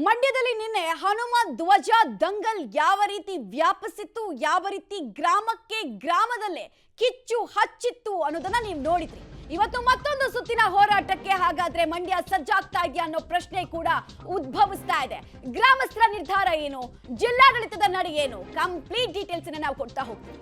ಮಂಡ್ಯದಲ್ಲಿ ನಿನ್ನೆ ಹನುಮ ಧ್ವಜ ದಂಗಲ್ ಯಾವ ರೀತಿ ವ್ಯಾಪಿಸಿತ್ತು, ಯಾವ ರೀತಿ ಗ್ರಾಮದಲ್ಲೇ ಕಿಚ್ಚು ಹಚ್ಚಿತ್ತು ಅನ್ನೋದನ್ನ ನೀವು ನೋಡಿದ್ರಿ. ಇವತ್ತು ಮತ್ತೊಂದು ಸುತ್ತಿನ ಹೋರಾಟಕ್ಕೆ ಹಾಗಾದ್ರೆ ಮಂಡ್ಯ ಸಜ್ಜಾಗ್ತಾ ಇದೆಯಾ ಅನ್ನೋ ಪ್ರಶ್ನೆ ಕೂಡ ಉದ್ಭವಿಸ್ತಾ ಇದೆ. ಗ್ರಾಮಸ್ಥರ ನಿರ್ಧಾರ ಏನು, ಜಿಲ್ಲಾಡಳಿತದ ನಡೆ ಏನು, ಕಂಪ್ಲೀಟ್ ಡೀಟೇಲ್ಸ್ ಅನ್ನು ನಾವು ಕೊಡ್ತಾ ಹೋಗ್ತೀವಿ.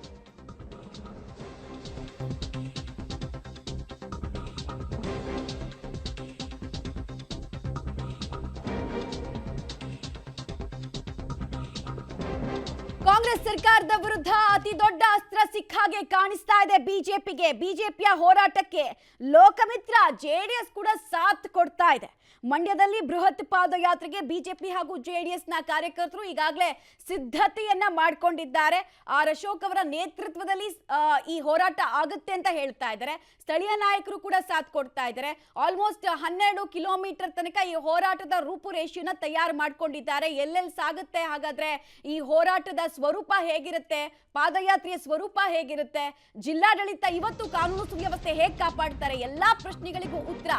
ಕಾಂಗ್ರೆಸ್ ಸರ್ಕಾರದ ವಿರುದ್ಧ ಅತಿ ದೊಡ್ಡ ಅಸ್ತ್ರ ಸಿಕ್ಕಾಗೆ ಕಾಣಿಸ್ತಾ ಇದೆ ಬಿಜೆಪಿಗೆ. ಬಿಜೆಪಿಯ ಹೋರಾಟಕ್ಕೆ ಲೋಕಮಿತ್ರ ಜೆಡಿಎಸ್ ಕೂಡ ಸಾಥ್ ಕೊಡ್ತಾ ಇದೆ. ಮಂಡ್ಯದಲ್ಲಿ ಬೃಹತ್ ಪಾದಯಾತ್ರೆಗೆ ಬಿಜೆಪಿ ಹಾಗೂ ಜೆಡಿಎಸ್ ನ ಕಾರ್ಯಕರ್ತರು ಈಗಾಗಲೇ ಸಿದ್ಧತೆಯನ್ನ ಮಾಡಿಕೊಂಡಿದ್ದಾರೆ. ಆರ್ ಅಶೋಕ್ ಅವರ ನೇತೃತ್ವದಲ್ಲಿ ಈ ಹೋರಾಟ ಆಗುತ್ತೆ ಅಂತ ಹೇಳ್ತಾ ಇದ್ದಾರೆ. ಸ್ಥಳೀಯ ನಾಯಕರು ಕೂಡ ಸಾಥ್ ಕೊಡ್ತಾ ಇದ್ದಾರೆ. ಆಲ್ಮೋಸ್ಟ್ 12 ಕಿಲೋಮೀಟರ್ ತನಕ ಈ ಹೋರಾಟದ ರೂಪುರೇಷೆಯನ್ನ ತಯಾರು ಮಾಡ್ಕೊಂಡಿದ್ದಾರೆ. ಎಲ್ಲೆಲ್ಲಿ ಸಾಗುತ್ತೆ, ಹಾಗಾದ್ರೆ ಈ ಹೋರಾಟದ ಸ್ವರೂಪ ಹೇಗಿರುತ್ತೆ, ಪಾದಯಾತ್ರೆಯ ಸ್ವರೂಪ ಹೇಗಿರುತ್ತೆ, ಜಿಲ್ಲಾಡಳಿತ ಇವತ್ತು ಕಾನೂನು ಸುವ್ಯವಸ್ಥೆ ಹೇಗೆ ಕಾಪಾಡ್ತಾರೆ, ಎಲ್ಲಾ ಪ್ರಶ್ನೆಗಳಿಗೂ ಉತ್ತರ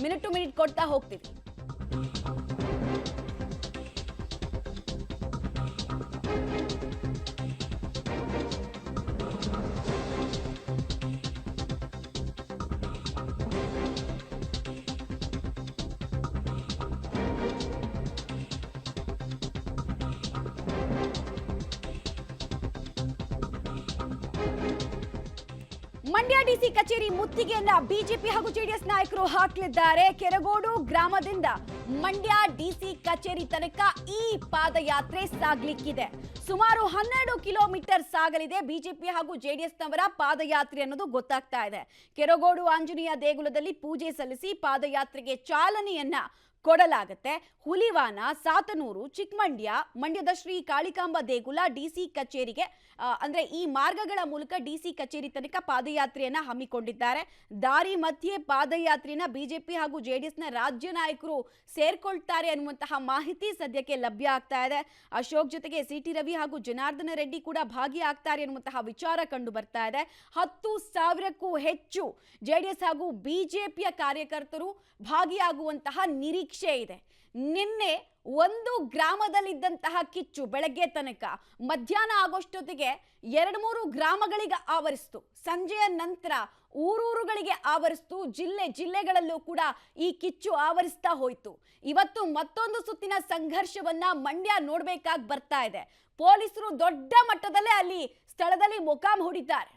ಮಿನಿಟ್ ಟು ಮಿನಿಟ್ ಕೊಡ್ತಾ ಹೋಗ್ತೀವಿ. ಮಂಡ್ಯ ಡಿಸಿ ಕಚೇರಿ ಮುತ್ತಿಗೆಯನ್ನ ಬಿಜೆಪಿ ಹಾಗೂ ಜೆಡಿಎಸ್ ನಾಯಕರು ಹಾಕಲಿದ್ದಾರೆ. ಕೆರಗೋಡು ಗ್ರಾಮದಿಂದ ಮಂಡ್ಯ ಡಿಸಿ ಕಚೇರಿ ತನಕ ಈ ಪಾದಯಾತ್ರೆ ಸಾಗಲಿಕ್ಕಿದೆ. ಸುಮಾರು 12 ಕಿಲೋಮೀಟರ್ ಸಾಗಲಿದೆ ಬಿಜೆಪಿ ಹಾಗೂ ಜೆಡಿಎಸ್ ನವರ ಪಾದಯಾತ್ರೆ ಅನ್ನೋದು ಗೊತ್ತಾಗ್ತಾ ಇದೆ. ಕೆರಗೋಡು ಆಂಜನೇಯ ದೇಗುಲದಲ್ಲಿ ಪೂಜೆ ಸಲ್ಲಿಸಿ ಪಾದಯಾತ್ರೆಗೆ ಚಾಲನೆಯನ್ನ ಕೊಡಲಾಗುತ್ತೆ. ಹುಲಿವಾನ, ಸಾತನೂರು, ಚಿಕ್ಕಮಂಡ್ಯ, ಮಂಡ್ಯದ ಶ್ರೀ ಕಾಳಿಕಾಂಬ ದೇಗುಲ, ಡಿಸಿ ಕಚೇರಿಗೆ ಅಂದ್ರೆ ಈ ಮಾರ್ಗಗಳ ಮೂಲಕ ಡಿಸಿ ಕಚೇರಿ ತನಕ ಪಾದಯಾತ್ರೆಯನ್ನ ಹಮ್ಮಿಕೊಂಡಿದ್ದಾರೆ. ದಾರಿ ಮಧ್ಯೆ ಪಾದಯಾತ್ರೆಯನ್ನ ಬಿಜೆಪಿ ಹಾಗೂ ಜೆಡಿಎಸ್ ನ ರಾಜ್ಯ ನಾಯಕರು ಸೇರ್ಕೊಳ್ತಾರೆ ಅನ್ನುವಂತಹ ಮಾಹಿತಿ ಸದ್ಯಕ್ಕೆ ಲಭ್ಯ ಆಗ್ತಾ ಇದೆ. ಅಶೋಕ್ ಜೊತೆಗೆ ಸಿಟಿ ರವಿ ಹಾಗೂ ಜನಾರ್ದನ ರೆಡ್ಡಿ ಕೂಡ ಭಾಗಿಯಾಗ್ತಾರೆ ಅನ್ನುವಂತಹ ವಿಚಾರ ಕಂಡು ಬರ್ತಾ ಇದೆ. 10,000ಕ್ಕೂ ಹೆಚ್ಚು ಜೆಡಿಎಸ್ ಹಾಗೂ ಬಿಜೆಪಿಯ ಕಾರ್ಯಕರ್ತರು ಭಾಗಿಯಾಗುವಂತಹ ನಿರೀಕ್ಷೆ ಇದೆ. ನಿನ್ನೆ ಒಂದು ಗ್ರಾಮದಲ್ಲಿದ್ದಂತಹ ಕಿಚ್ಚು ಬೆಳಗ್ಗೆ ತನಕ ಮಧ್ಯಾಹ್ನ ಆಗೋಷ್ಟೊತ್ತಿಗೆ 2-3 ಗ್ರಾಮಗಳಿಗೆ ಆವರಿಸ್ತು. ಸಂಜೆಯ ನಂತರ ಊರೂರುಗಳಿಗೆ ಆವರಿಸ್ತು. ಜಿಲ್ಲೆಗಳಲ್ಲೂ ಕೂಡ ಈ ಕಿಚ್ಚು ಆವರಿಸ್ತಾ ಹೋಯ್ತು. ಇವತ್ತು ಮತ್ತೊಂದು ಸುತ್ತಿನ ಸಂಘರ್ಷವನ್ನ ಮಂಡ್ಯ ನೋಡ್ಬೇಕಾಗಿ ಬರ್ತಾ ಇದೆ. ಪೊಲೀಸರು ದೊಡ್ಡ ಮಟ್ಟದಲ್ಲೇ ಅಲ್ಲಿ ಸ್ಥಳದಲ್ಲಿ ಮೊಕಾಂ ಹೂಡಿದ್ದಾರೆ.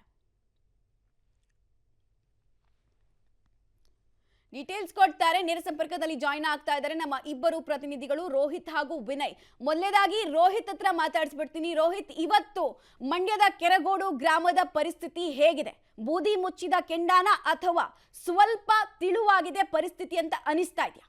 ಡೀಟೇಲ್ಸ್ ಕೊಡ್ತಾರೆ. ನೇರ ಸಂಪರ್ಕದಲ್ಲಿ ಜಾಯಿನ್ ಆಗ್ತಾ ಇದ್ದಾರೆ ನಮ್ಮ ಇಬ್ಬರು ಪ್ರತಿನಿಧಿಗಳು, ರೋಹಿತ್ ಹಾಗೂ ವಿನಯ್. ಮೊದಲನೇದಾಗಿ ರೋಹಿತ್ ಹತ್ರ ಮಾತಾಡಿಸ್ಬಿಡ್ತೀನಿ. ರೋಹಿತ್, ಇವತ್ತು ಮಂಡ್ಯದ ಕೆರಗೋಡು ಗ್ರಾಮದ ಪರಿಸ್ಥಿತಿ ಹೇಗಿದೆ? ಬೂದಿ ಮುಚ್ಚಿದ ಕೆಂಡಾನ ಅಥವಾ ಸ್ವಲ್ಪ ತಿಳುವಾಗಿದೆ ಪರಿಸ್ಥಿತಿ ಅಂತ ಅನಿಸ್ತಾ ಇದೆಯಾ?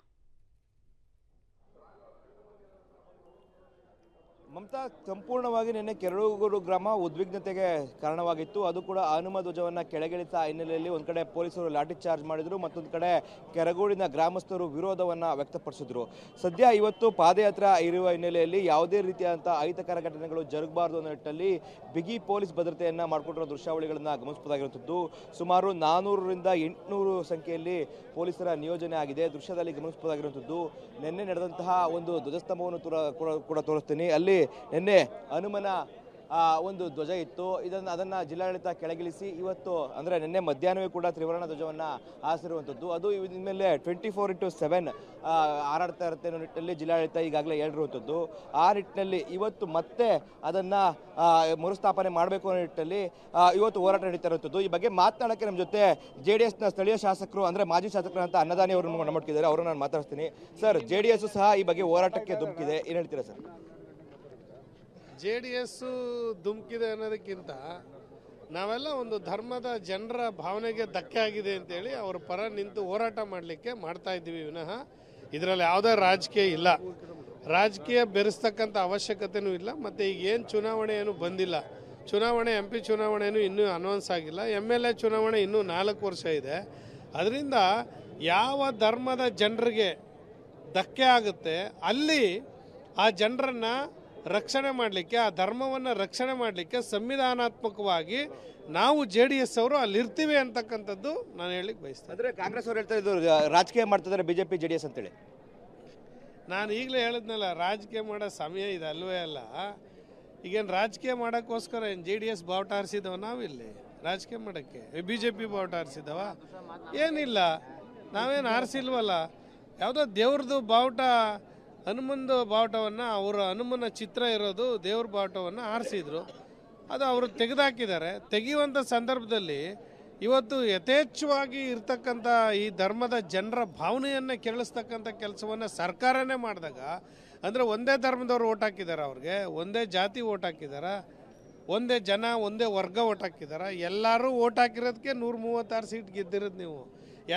ಮಮತಾ, ಸಂಪೂರ್ಣವಾಗಿ ನಿನ್ನೆ ಕೆರಗೋಡು ಗ್ರಾಮ ಉದ್ವಿಗ್ನತೆಗೆ ಕಾರಣವಾಗಿತ್ತು. ಅದು ಕೂಡ ಹನುಮ ಧ್ವಜವನ್ನು ಕೆಳಗಿಳಿತ ಹಿನ್ನೆಲೆಯಲ್ಲಿ ಒಂದು ಕಡೆ ಪೊಲೀಸರು ಲಾಠಿ ಚಾರ್ಜ್ ಮಾಡಿದರು, ಮತ್ತೊಂದು ಕಡೆ ಕೆರಗೋಡಿನ ಗ್ರಾಮಸ್ಥರು ವಿರೋಧವನ್ನು ವ್ಯಕ್ತಪಡಿಸಿದ್ರು. ಸದ್ಯ ಇವತ್ತು ಪಾದಯಾತ್ರೆ ಇರುವ ಹಿನ್ನೆಲೆಯಲ್ಲಿ ಯಾವುದೇ ರೀತಿಯಾದಂಥ ಅಹಿತಕರ ಘಟನೆಗಳು ಜರುಗಬಾರದು ಅನ್ನೋ ನಿಟ್ಟಿನಲ್ಲಿ ಬಿಗಿ ಪೊಲೀಸ್ ಭದ್ರತೆಯನ್ನು ಮಾಡಿಕೊಂಡಿರೋ ದೃಶ್ಯಾವಳಿಗಳನ್ನು ಗಮನಿಸಬಹುದಾಗಿರುವಂಥದ್ದು. ಸುಮಾರು 400ರಿಂದ 800 ಸಂಖ್ಯೆಯಲ್ಲಿ ಪೊಲೀಸರ ನಿಯೋಜನೆ ಆಗಿದೆ. ದೃಶ್ಯದಲ್ಲಿ ಗಮನಿಸಬಹುದಾಗಿರುವಂಥದ್ದು. ನಿನ್ನೆ ನಡೆದಂತಹ ಒಂದು ಧ್ವಜಸ್ತಂಭವನ್ನು ಕೂಡ ತೋರಿಸ್ತೀನಿ. ಅಲ್ಲಿ ನಿನ್ನೆ ಹನುಮನ ಒಂದು ಧ್ವಜ ಇತ್ತು. ಅದನ್ನು ಜಿಲ್ಲಾಡಳಿತ ಕೆಳಗಿಳಿಸಿ ಇವತ್ತು ಅಂದರೆ ನಿನ್ನೆ ಮಧ್ಯಾಹ್ನವೇ ಕೂಡ ತ್ರಿವರ್ಣ ಧ್ವಜವನ್ನು ಹಾರಿಸಿರುವಂಥದ್ದು. ಅದು ಇನ್ಮೇಲೆ 24/7 ಹಾರಾಡ್ತಾ ಇರುತ್ತೆ ಅನ್ನೋ ನಿಟ್ಟಿನಲ್ಲಿ ಜಿಲ್ಲಾಡಳಿತ ಈಗಾಗಲೇ ಹೇಳಿರುವಂಥದ್ದು. ಆ ನಿಟ್ಟಿನಲ್ಲಿ ಇವತ್ತು ಮತ್ತೆ ಅದನ್ನು ಮರುಸ್ಥಾಪನೆ ಮಾಡಬೇಕು ಅನ್ನೋ ನಿಟ್ಟಿನಲ್ಲಿ ಇವತ್ತು ಹೋರಾಟ ನಡೀತಾ ಇರುವಂಥದ್ದು. ಈ ಬಗ್ಗೆ ಮಾತನಾಡೋಕ್ಕೆ ನಮ್ಮ ಜೊತೆ JDSನ ಸ್ಥಳೀಯ ಶಾಸಕರು ಅಂದರೆ ಮಾಜಿ ಶಾಸಕರಂತ ಅನ್ನದಾನಿ ಅವರನ್ನು ನಮ್ಮೊಟ್ಟಿದ್ದಾರೆ. ಅವರು ನಾನು ಮಾತಾಡ್ತೀನಿ. ಸರ್, JDS ಸಹ ಈ ಬಗ್ಗೆ ಹೋರಾಟಕ್ಕೆ ಧುಮುಕಿದೆ, ಏನು ಹೇಳ್ತೀರಾ ಸರ್? JDS ಧುಮುಕಿದೆ ಅನ್ನೋದಕ್ಕಿಂತ ನಾವೆಲ್ಲ ಒಂದು ಧರ್ಮದ ಜನರ ಭಾವನೆಗೆ ಧಕ್ಕೆ ಆಗಿದೆ ಅಂತೇಳಿ ಅವ್ರ ಪರ ನಿಂತು ಹೋರಾಟ ಮಾಡಲಿಕ್ಕೆ ಮಾಡ್ತಾ ಇದ್ದೀವಿ ವಿನಃ ಇದರಲ್ಲಿ ಯಾವುದೇ ರಾಜಕೀಯ ಇಲ್ಲ. ರಾಜಕೀಯ ಬೆರೆಸ್ತಕ್ಕಂಥ ಅವಶ್ಯಕತೆಯೂ ಇಲ್ಲ. ಮತ್ತು ಈಗ ಏನು ಚುನಾವಣೆ ಏನು ಬಂದಿಲ್ಲ, ಚುನಾವಣೆ MP ಚುನಾವಣೆಯೂ ಇನ್ನೂ ಅನೌನ್ಸ್ ಆಗಿಲ್ಲ. MLA ಚುನಾವಣೆ ಇನ್ನೂ 4 ವರ್ಷ ಇದೆ. ಅದರಿಂದ ಯಾವ ಧರ್ಮದ ಜನರಿಗೆ ಧಕ್ಕೆ ಆಗುತ್ತೆ ಅಲ್ಲಿ ಆ ಜನರನ್ನು ರಕ್ಷಣೆ ಮಾಡಲಿಕ್ಕೆ, ಆ ಧರ್ಮವನ್ನು ರಕ್ಷಣೆ ಮಾಡಲಿಕ್ಕೆ ಸಂವಿಧಾನಾತ್ಮಕವಾಗಿ ನಾವು JDS ಅವರು ಅಲ್ಲಿರ್ತೀವಿ ಅಂತಕ್ಕಂಥದ್ದು ನಾನು ಹೇಳಿಕ್ಕೆ ಬಯಸ್ತೇನೆ. ಅಂದರೆ ಕಾಂಗ್ರೆಸ್ ಅವರು ಹೇಳ್ತಾ ಇದ್ದು ರಾಜಕೀಯ ಮಾಡ್ತಿದ್ದಾರೆ BJP JDS ಅಂತೇಳಿ. ನಾನು ಈಗಲೇ ಹೇಳಿದ್ನಲ್ಲ, ರಾಜಕೀಯ ಮಾಡೋ ಸಮಯ ಇದು ಅಲ್ವೇ ಅಲ್ಲ. ಈಗೇನು ರಾಜಕೀಯ ಮಾಡೋಕ್ಕೋಸ್ಕರ ಏನು JDS ಬಾವುಟ ಹಾರಿಸಿದವ ನಾವಿಲ್ಲಿ ರಾಜಕೀಯ ಮಾಡೋಕ್ಕೆ? BJP ಬಾವುಟ ಹಾರಿಸಿದವ? ಏನಿಲ್ಲ, ನಾವೇನು ಹಾರಿಸಿಲ್ವಲ್ಲ. ಯಾವುದೋ ದೇವ್ರದ್ದು ಬಾವುಟ, ಹನುಮಂದು ಬಾವುಟವನ್ನು, ಅವರ ಹನುಮನ ಚಿತ್ರ ಇರೋದು ದೇವ್ರ ಬಾವುಟವನ್ನು ಹಾರಿಸಿದ್ರು. ಅದು ಅವರು ತೆಗೆದುಹಾಕಿದ್ದಾರೆ. ತೆಗೆಯುವಂಥ ಸಂದರ್ಭದಲ್ಲಿ ಇವತ್ತು ಯಥೇಚ್ಛವಾಗಿ ಇರ್ತಕ್ಕಂಥ ಈ ಧರ್ಮದ ಜನರ ಭಾವನೆಯನ್ನು ಕೆರಳಿಸ್ತಕ್ಕಂಥ ಕೆಲಸವನ್ನು ಸರ್ಕಾರನೇ ಮಾಡಿದಾಗ, ಅಂದರೆ ಒಂದೇ ಧರ್ಮದವ್ರು ಓಟ್ ಹಾಕಿದ್ದಾರೆ, ಅವ್ರಿಗೆ ಒಂದೇ ಜಾತಿ ಓಟ್ ಹಾಕಿದ್ದಾರೆ, ಒಂದೇ ಜನ ಒಂದೇ ವರ್ಗ ಓಟ್ ಹಾಕಿದ್ದಾರೆ. ಎಲ್ಲರೂ ಓಟ್ ಹಾಕಿರೋದಕ್ಕೆ 136 ಸೀಟ್ ಗೆದ್ದಿರೋದು ನೀವು.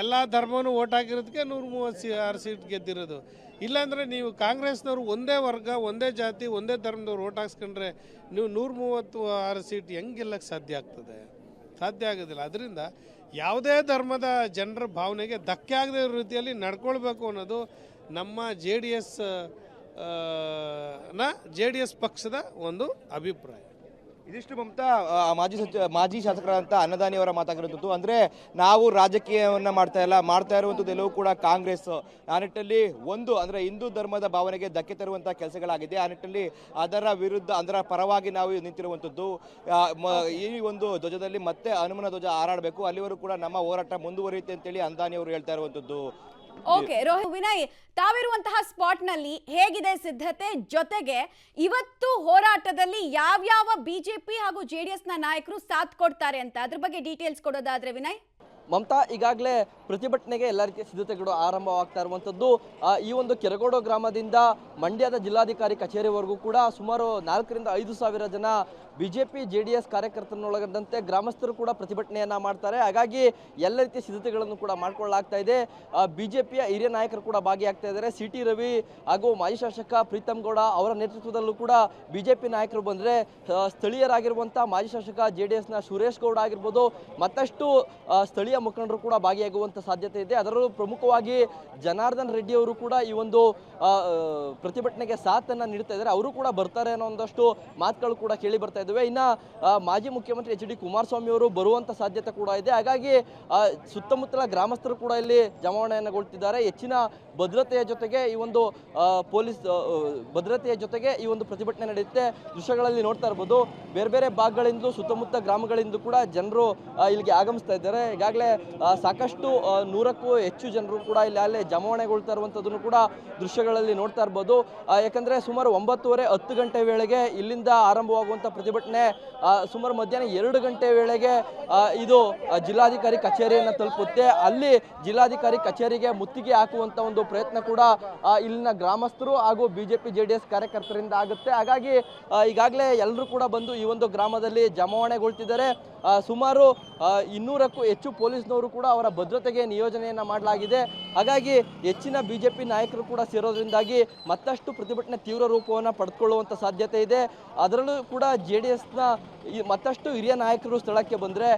ಎಲ್ಲ ಧರ್ಮನೂ ಓಟ್ ಹಾಕಿರೋದಕ್ಕೆ 136 ಸೀಟ್ ಗೆದ್ದಿರೋದು. ಇಲ್ಲಾಂದರೆ ನೀವು ಕಾಂಗ್ರೆಸ್ನವರು ಒಂದೇ ವರ್ಗ ಒಂದೇ ಜಾತಿ ಒಂದೇ ಧರ್ಮದವ್ರು ಓಟ್ ಹಾಕ್ಸ್ಕೊಂಡ್ರೆ ನೀವು 136 ಸೀಟ್ ಹೆಂಗೆ ಗೆಲ್ಲಕ್ಕೆ ಸಾಧ್ಯ ಆಗ್ತದೆ? ಸಾಧ್ಯ ಆಗೋದಿಲ್ಲ. ಅದರಿಂದ ಯಾವುದೇ ಧರ್ಮದ ಜನರ ಭಾವನೆಗೆ ಧಕ್ಕೆ ಆಗದೆ ಇರೋ ರೀತಿಯಲ್ಲಿ ನಡ್ಕೊಳ್ಬೇಕು ಅನ್ನೋದು ನಮ್ಮ JDS ಪಕ್ಷದ ಒಂದು ಅಭಿಪ್ರಾಯ. ಇದಿಷ್ಟು ಮಮತಾ ಮಾಜಿ ಶಾಸಕರಾದಂಥ ಅನ್ನದಾನಿಯವರ ಮಾತಾಗಿರುವಂಥದ್ದು. ಅಂದರೆ ನಾವು ರಾಜಕೀಯವನ್ನು ಮಾಡ್ತಾ ಇರುವಂಥದ್ದು ಎಲ್ಲವೂ ಕೂಡ ಕಾಂಗ್ರೆಸ್. ಆ ನಿಟ್ಟಿನಲ್ಲಿ ಅಂದರೆ ಹಿಂದೂ ಧರ್ಮದ ಭಾವನೆಗೆ ಧಕ್ಕೆ ತರುವಂಥ ಕೆಲಸಗಳಾಗಿದೆ. ಆ ನಿಟ್ಟಿನಲ್ಲಿ ಅದರ ವಿರುದ್ಧ, ಅದರ ಪರವಾಗಿ ನಾವು ನಿಂತಿರುವಂಥದ್ದು. ಈ ಒಂದು ಧ್ವಜದಲ್ಲಿ ಮತ್ತೆ ಹನುಮನ ಧ್ವಜ ಹಾರಾಡಬೇಕು, ಅಲ್ಲಿವರೆಗೂ ಕೂಡ ನಮ್ಮ ಹೋರಾಟ ಮುಂದುವರಿಯುತ್ತೆ ಅಂತೇಳಿ ಅನ್ನದಾನಿಯವರು ಹೇಳ್ತಾ ಇರುವಂಥದ್ದು. ಓಕೆ ವಿನಯ್, ತಾವಿರುವಂತಹ ಸ್ಪಾಟ್ ನಲ್ಲಿ ಹೇಗಿದೆ ಸಿದ್ಧತೆ? ಜೊತೆಗೆ ಇವತ್ತು ಹೋರಾಟದಲ್ಲಿ ಯಾವ್ಯಾವ ಬಿಜೆಪಿ ಹಾಗೂ JDS ನ ನಾಯಕರು ಸಾಥ್ ಕೊಡ್ತಾರೆ ಅಂತ ಅದ್ರ ಬಗ್ಗೆ ಡೀಟೇಲ್ಸ್ ಕೊಡೋದಾದ್ರೆ ವಿನಯ್. ಮಮತಾ, ಈಗಾಗಲೇ ಪ್ರತಿಭಟನೆಗೆ ಎಲ್ಲ ರೀತಿಯ ಸಿದ್ಧತೆಗಳು ಆರಂಭವಾಗ್ತಾ ಇರುವಂಥದ್ದು. ಈ ಒಂದು ಕೆರಗೋಡು ಗ್ರಾಮದಿಂದ ಮಂಡ್ಯದ ಜಿಲ್ಲಾಧಿಕಾರಿ ಕಚೇರಿವರೆಗೂ ಕೂಡ ಸುಮಾರು 4 ರಿಂದ 5 ಸಾವಿರ ಜನ BJP JDS ಕಾರ್ಯಕರ್ತರನ್ನೊಳಗೊಂಡಂತೆ ಗ್ರಾಮಸ್ಥರು ಕೂಡ ಪ್ರತಿಭಟನೆಯನ್ನು ಮಾಡ್ತಾರೆ. ಹಾಗಾಗಿ ಎಲ್ಲ ರೀತಿಯ ಸಿದ್ಧತೆಗಳನ್ನು ಕೂಡ ಮಾಡಿಕೊಳ್ಳಲಾಗ್ತಾ ಇದೆ. BJPಯ ಹಿರಿಯ ನಾಯಕರು ಕೂಡ ಭಾಗಿಯಾಗ್ತಾ ಇದ್ದಾರೆ. CT ರವಿ ಹಾಗೂ ಮಾಜಿ ಶಾಸಕ ಪ್ರೀತಮ್ ಗೌಡ ಅವರ ನೇತೃತ್ವದಲ್ಲೂ ಕೂಡ BJP ನಾಯಕರು ಬಂದರೆ, ಸ್ಥಳೀಯರಾಗಿರುವಂಥ ಮಾಜಿ ಶಾಸಕ JDSನ ಸುರೇಶ್ ಗೌಡ ಆಗಿರ್ಬೋದು, ಮತ್ತಷ್ಟು ಸ್ಥಳೀಯ ಮುಖಂಡರು ಕೂಡ ಭಾಗಿಯಾಗುವಂಥ ಸಾಧ್ಯತೆ ಇದೆ. ಅದರಲ್ಲೂ ಪ್ರಮುಖವಾಗಿ ಜನಾರ್ದನ್ ರೆಡ್ಡಿ ಅವರು ಕೂಡ ಈ ಒಂದು ಪ್ರತಿಭಟನೆಗೆ ಸಾಥನ್ನು ನೀಡ್ತಾ ಇದ್ದಾರೆ. ಅವರು ಕೂಡ ಬರ್ತಾರೆ ಅನ್ನೋ ಒಂದಷ್ಟು ಮಾತುಗಳು ಕೂಡ ಕೇಳಿ ಬರ್ತಾ ಇದ್ದಾವೆ. ಇನ್ನು ಮಾಜಿ ಮುಖ್ಯಮಂತ್ರಿ HD ಕುಮಾರಸ್ವಾಮಿ ಅವರು ಬರುವಂಥ ಸಾಧ್ಯತೆ ಕೂಡ ಇದೆ. ಹಾಗಾಗಿ ಸುತ್ತಮುತ್ತಲ ಗ್ರಾಮಸ್ಥರು ಕೂಡ ಇಲ್ಲಿ ಜಮಾವಣೆಯನ್ನುಗೊಳ್ತಿದ್ದಾರೆ. ಹೆಚ್ಚಿನ ಭದ್ರತೆಯ ಜೊತೆಗೆ ಈ ಒಂದು ಪೊಲೀಸ್ ಭದ್ರತೆಯ ಜೊತೆಗೆ ಈ ಒಂದು ಪ್ರತಿಭಟನೆ ನಡೆಯುತ್ತೆ. ದೃಶ್ಯಗಳಲ್ಲಿ ನೋಡ್ತಾ ಇರ್ಬೋದು, ಬೇರೆ ಬೇರೆ ಭಾಗಗಳಿಂದ, ಸುತ್ತಮುತ್ತ ಗ್ರಾಮಗಳಿಂದ ಕೂಡ ಜನರು ಇಲ್ಲಿಗೆ ಆಗಮಿಸ್ತಾ ಇದ್ದಾರೆ. ಈಗಾಗಲೇ ಸಾಕಷ್ಟು 100ಕ್ಕೂ ಹೆಚ್ಚು ಜನರು ಕೂಡ ಇಲ್ಲಿ ಜಮಾವಣೆಗೊಳ್ತಾ ಇರುವಂಥದ್ದನ್ನು ಕೂಡ ದೃಶ್ಯಗಳಲ್ಲಿ ನೋಡ್ತಾ ಇರ್ಬೋದು. ಯಾಕಂದರೆ ಸುಮಾರು 9:30, 10 ಗಂಟೆ ವೇಳೆಗೆ ಇಲ್ಲಿಂದ ಆರಂಭವಾಗುವಂಥ ಪ್ರತಿಭಟನೆ ಸುಮಾರು ಮಧ್ಯಾಹ್ನ 2 ಗಂಟೆ ವೇಳೆಗೆ ಇದು ಜಿಲ್ಲಾಧಿಕಾರಿ ಕಚೇರಿಯನ್ನು ತಲುಪುತ್ತೆ. ಅಲ್ಲಿ ಜಿಲ್ಲಾಧಿಕಾರಿ ಕಚೇರಿಗೆ ಮುತ್ತಿಗೆ ಹಾಕುವಂಥ ಒಂದು ಪ್ರಯತ್ನ ಕೂಡ ಇಲ್ಲಿನ ಗ್ರಾಮಸ್ಥರು ಹಾಗೂ BJP JDS ಕಾರ್ಯಕರ್ತರಿಂದ ಆಗುತ್ತೆ. ಹಾಗಾಗಿ ಈಗಾಗಲೇ ಎಲ್ಲರೂ ಕೂಡ ಬಂದು ಈ ಒಂದು ಗ್ರಾಮದಲ್ಲಿ ಜಮಾವಣೆಗೊಳ್ತಿದ್ದಾರೆ. ಸುಮಾರು 200ಕ್ಕೂ ಹೆಚ್ಚು ಪೊಲೀಸ್ನವರು ಕೂಡ ಅವರ ಭದ್ರತೆಗೆ ನಿಯೋಜನೆಯನ್ನು ಮಾಡಲಾಗಿದೆ. ಹಾಗಾಗಿ ಹೆಚ್ಚಿನ BJP ನಾಯಕರು ಕೂಡ ಸೇರೋದ್ರಿಂದಾಗಿ ಮತ್ತಷ್ಟು ಪ್ರತಿಭಟನೆ ತೀವ್ರ ರೂಪವನ್ನು ಪಡೆದುಕೊಳ್ಳುವಂಥ ಸಾಧ್ಯತೆ ಇದೆ. ಅದರಲ್ಲೂ ಕೂಡ JDSನ ಮತ್ತಷ್ಟು ಹಿರಿಯ ನಾಯಕರು ಸ್ಥಳಕ್ಕೆ ಬಂದರೆ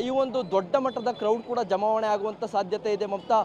ಈ ಒಂದು ದೊಡ್ಡ ಮಟ್ಟದ ಕ್ರೌಡ್ ಕೂಡ ಜಮಾವಣೆ ಆಗುವಂಥ ಸಾಧ್ಯತೆ ಇದೆ ಮಮತಾ.